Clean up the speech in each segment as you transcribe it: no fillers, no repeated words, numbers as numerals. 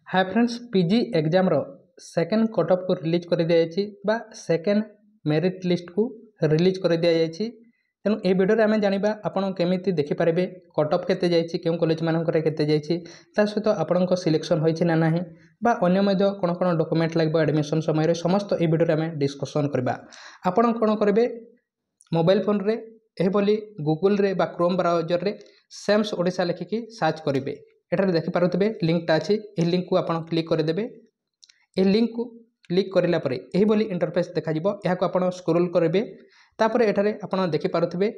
हाय friends, PG exam रो second cut off को release कर दिया जायछि बा सेकेंड मेरिट लिस्ट को रिलीज कर दिया जायछि। तेणु ए वीडियो रे आमे जानिबा आपण केमिति देखि पारिबे कट ऑफ केते जायछि, केउ कॉलेज मानकर केते जायछि, ता सहित आपणको सिलेक्शन होइछि ना नाही बा अन्य मध्ये कोन कोन डॉक्यूमेंट लागबो एडमिशन समय रे समस्त ए वीडियो रे आमे डिस्कशन करबा। आपण कोन करबे मोबाइल फोन रे एही बोली गूगल रे बा क्रोम ब्राउजर रे सेम्स ओडिशा लिखिकी सर्च करिवे। एठारे देखि पारुथिबे लिंकटा अछि, एही लिंक को आपण क्लिक करदेबे। एही लिंक को क्लिक करिला परे एही बोली इंटरफेस देखा जिवो। एहा को आपण स्क्रॉल करिवे। तापरे एठारे आपण देखि पारुथिबे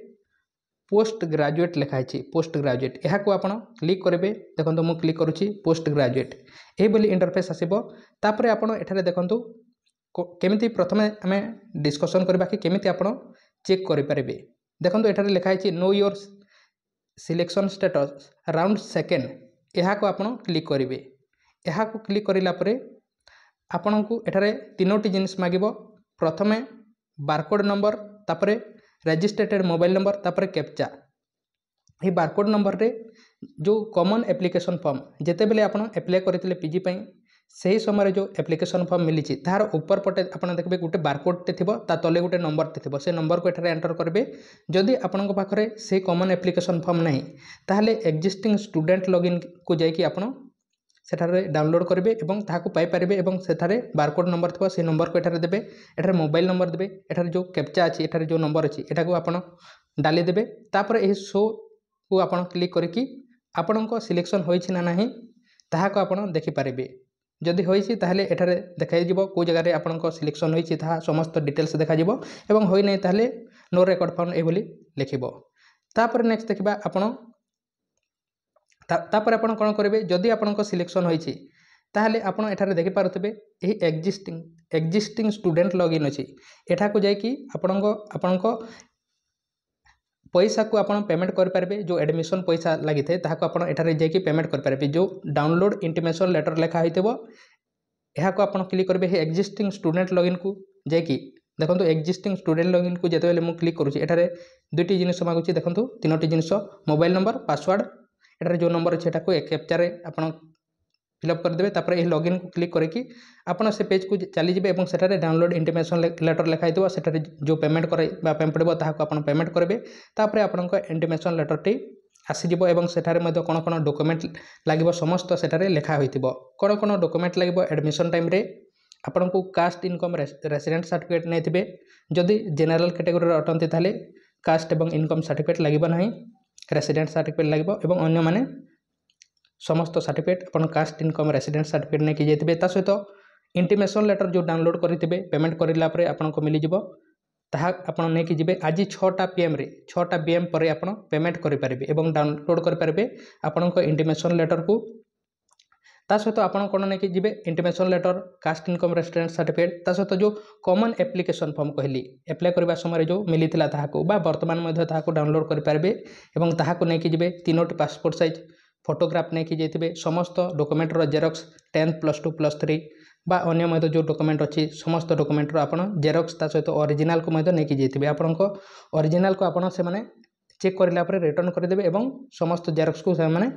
पोस्ट ग्रेजुएट लिखा अछि, पोस्ट ग्रेजुएट एहा को आपण क्लिक करिवे। देखंतु मु क्लिक करूछि पोस्ट ग्रेजुएट, एही बोली इंटरफेस आसीबो। तापरे आपण एठारे देखंतु केमिति प्रथमे हमें डिस्कशन करबा कि केमिति आपण चेक करि पारिबे। देखंतु एठारे लिखा अछि know your selection status round second, यहाँ को आपण क्लिक करेंगे। यहाँ को क्लिक करिला परे आपण को एठारे तीनोटी जिनिस मागिबो। प्रथमे बारकोड नंबर, तापरे रजिस्ट्रेटेड मोबाइल नंबर, तापरे कैप्चा। ये बारकोड नंबर रे जो कॉमन एप्लिकेशन फॉर्म जेते बेले आपण अप्लाई करथिले पीजी पई, सही समय जो एप्लिकेशन फॉर्म मिली तार ऊपर पटे आपण देखबे गोटे बारकोड टे थिबो, ता तले गोटे नंबर टे थिबो। से नंबर को एठारे एंटर करबे। जदि आपण पाखरे से कॉमन एप्लिकेशन फॉर्म नहीं ताहले एक्जिस्टिंग स्टूडेंट लॉगिन को जाइकी आपण सेठारे डाउनलोड करेंगे और ताकू पाई पारिबे। एवं सेठारे बारकोड नंबर थो से नंबर को एठारे देबे। एठारे मोबाइल नंबर देबे। एठारे जो कैप्चा अछि, एठारे जो नंबर अछि एटा को आपण डाली देबे। तापर एही शो को आपण क्लिक करिकी आपणको सिलेक्शन होइछि ना नाही ताहा को आपण देखि पारिबे। जदि होइछि ताहले एठारे देखाइ जिवो को जगह रे आपणको सिलेक्शन होइछि ताहा समस्त डिटेल्स देखा जिवो। एवं होइ नै ताहले नो रेकॉर्ड फाउंड ए बोली लिखिबो। तापर नेक्स्ट देखिबा आपण तापर आपण कोन करिवे। जदि आपणको सिलेक्शन होइछि ताहले आपण एठारे देखि पारुथिबे एही एक्जिस्टिंग स्टूडेंट लॉगिन अछि। एठा को जाय कि आपणको पैसा को आपण पेमेंट कर पारबे। जो एडमिशन पैसा लागि थे ताहा को आपण एठारे जाय कि पेमेंट कर पारबे। जो डाउनलोड इंटीमेशन लेटर लेखा होइतेबो एहा को आपण क्लिक करबे। हे एक्जिस्टिंग स्टूडेंट लॉगिन को जाय कि देखंतु एक्जिस्टिंग स्टूडेंट लॉगिन को जेते बेले मु क्लिक करूछि एठारे दुटी जिनिस मागुछि। देखंतु तीनोटी जिनिस मोबाइल नंबर, पासवर्ड, एठारे जो नंबर अछि एटा को एक कैप्चा रे आपण फिलअप कर देबे। तापर ए लॉगिन को क्लिक करके आपण से पेज को चली जिबे एवं सेठारे डाउनलोड इंटीमेशन लेटर लेखा हितबो। सेठारे जो पेमेंट करे बा पड़बो ताहा को आपण पेमेंट करबे। तापर आपणको इंटीमेशन लेटर टी आसी जिवो एवं सेठारे मध्ये कोन कोन डॉक्यूमेंट लागिवो समस्त सेठारे लेखा होइतिबो। कोन कोन डॉक्यूमेंट लागिवो एडमिशन टाइम रे आपणको कास्ट इनकम रेसिडेंट सर्टिफिकेट नेथिबे। जदि जनरल कैटेगरी रे अटंती ताले कास्ट एवं इनकम सर्टिफिकेट लागिबो नाही, रेसिडेंट सर्टिफिकेट लागिबो। एवं अन्य माने समस्त सर्टिफिकेट अपन कास्ट इनकम रेसिडेंट सर्टिफिकेट ने कि जेतिबे। ता सहित इंटीमेशन लेटर जो डाउनलोड करितिबे पेमेंट करिला परे आपनको मिली जिवो। ताहा आपण ने कि जिबे आज 6टा पीएम रे 6टा पीएम परे आपण पेमेंट करि पारिबे एवं डाउनलोड करि पारिबे आपनको इंटीमेशन लेटर को। ता सहित आपण कोन ने कि जिबे intimation letter, caste income resident certificate, ता सहित जो कॉमन एप्लिकेशन फॉर्म कहली अप्लाई करबा समय जो मिलिथिला ताहा को बा वर्तमान मध्ये ताहा को डाउनलोड करि पारिबे। एवं ताहा को ने कि जिबे तीनोटी पासपोर्ट साइज फोटोग्राफ नहीं कि जाइए समस्त डॉक्यूमेंट रो जेरॉक्स 10th +2 +3 बा अन्य मध्य जो डॉक्यूमेंट अच्छी समस्त डॉक्यूमेंट रो आपण जेरॉक्स ता सहित ओरिजिनल को मध्य नहीं कि जाइए। आपणको ओरिजिनल को आपण से माने चेक करिला परे रिटर्न कर देबे एवं समस्त जेरॉक्स को से माने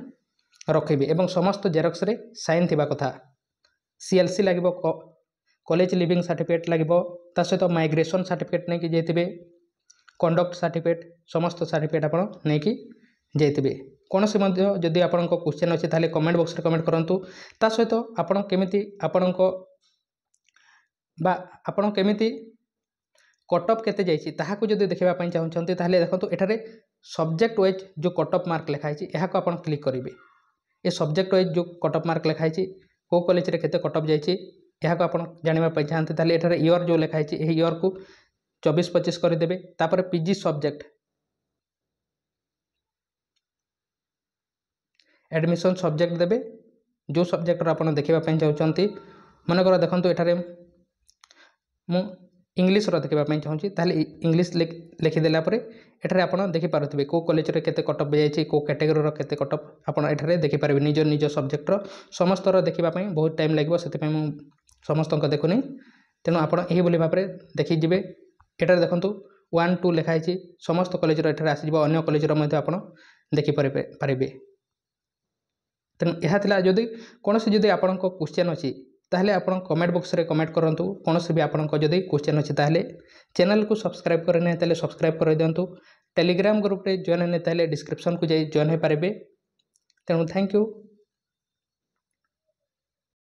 रखिबे एवं समस्त जेरॉक्स रे साइन थिबा कथा। सीएलसी लागिबो, कॉलेज लिविंग सर्टिफिकेट लागिबो, ता सहित माइग्रेशन सर्टिफिकेट नहीं कि जाइए, कंडक्ट सर्टिफिकेट समस्त सर्टिफिकेट आपण नहीं कि जाइए। कौन से मध्य जदि आपनको क्वेश्चन अच्छे ताले कमेंट बॉक्स रे कमेंट करंतु। ता सहित आपण केमिति आपनको बा आपण केमिति कट ऑफ केते जाइछि ताहा को जदि देखबा पई चाहउछन्ते ताले देखंतु एठारे सब्जेक्ट वाइज जो कट ऑफ मार्क लिखा है एहा को आपण क्लिक करिवे। ए सब्जेक्ट वाइज जो कट ऑफ मार्क लिखा है को कॉलेज रे केते कट ऑफ जाइछि एहा को आपण जानिबा पई चाहन्ते ताले एठारे ईयर जो लिखा है एही ईयर को 24-25 कर देबे। तापर पीजी सब्जेक्ट एडमिशन सब्जेक्ट देबे। जो सब्जेक्ट आपन देखिबा पई चाहउछन्ती मन कर देखंतु एठारे मु इंग्लिश रो देखिबा पई चाहउछि ताले इंग्लिश लिखि देला परे एठारे आपन देखि पारुथिबे को कॉलेज रे केते कट ऑफ जाइछि, को कैटेगरी रो केते कट ऑफ आपन एठारे देखि पारबे। निज सब्जेक्ट रो समस्त रो देखिबा पई बहुत टाइम लागबो, सेते पई मु समस्त को देखुनी। तेनु आपन एही बोली भाबरे देखि जिबे। एठारे देखंतु 1 2 लिखा है समस्त कॉलेज रो एठारे आसी जिवो। अन्य कॉलेज रो मध्ये आपन देखि पारबे। ତେଣୁ ଏହା ଥିଲା। ଯଦି କୌଣସି ଯଦି ଆପଣଙ୍କ କ୍ୱେଶ୍ଚନ୍ ଅଛି ତାହେଲେ ଆପଣ କମେଣ୍ଟ ବକ୍ସରେ କମେଣ୍ଟ କରନ୍ତୁ। କୌଣସି ବି ଆପଣଙ୍କ ଯଦି କ୍ୱେଶ୍ଚନ୍ ଅଛି ତାହେଲେ ଚ୍ୟାନେଲକୁ ସବସ୍କ୍ରାଇବ୍ କରିନାହିଁ ତାହେଲେ ସବସ୍କ୍ରାଇବ୍ କରିଦିଅନ୍ତୁ। ଟେଲିଗ୍ରାମ ଗ୍ରୁପରେ ଜଏନ୍ ହେଇନି ତାହେଲେ ଡିସ୍କ୍ରିପ୍ସନକୁ ଯାଇ ଜଏନ୍ ହୋଇପାରିବେ। ତେଣୁ ଥ୍ୟାଙ୍କ ୟୁ।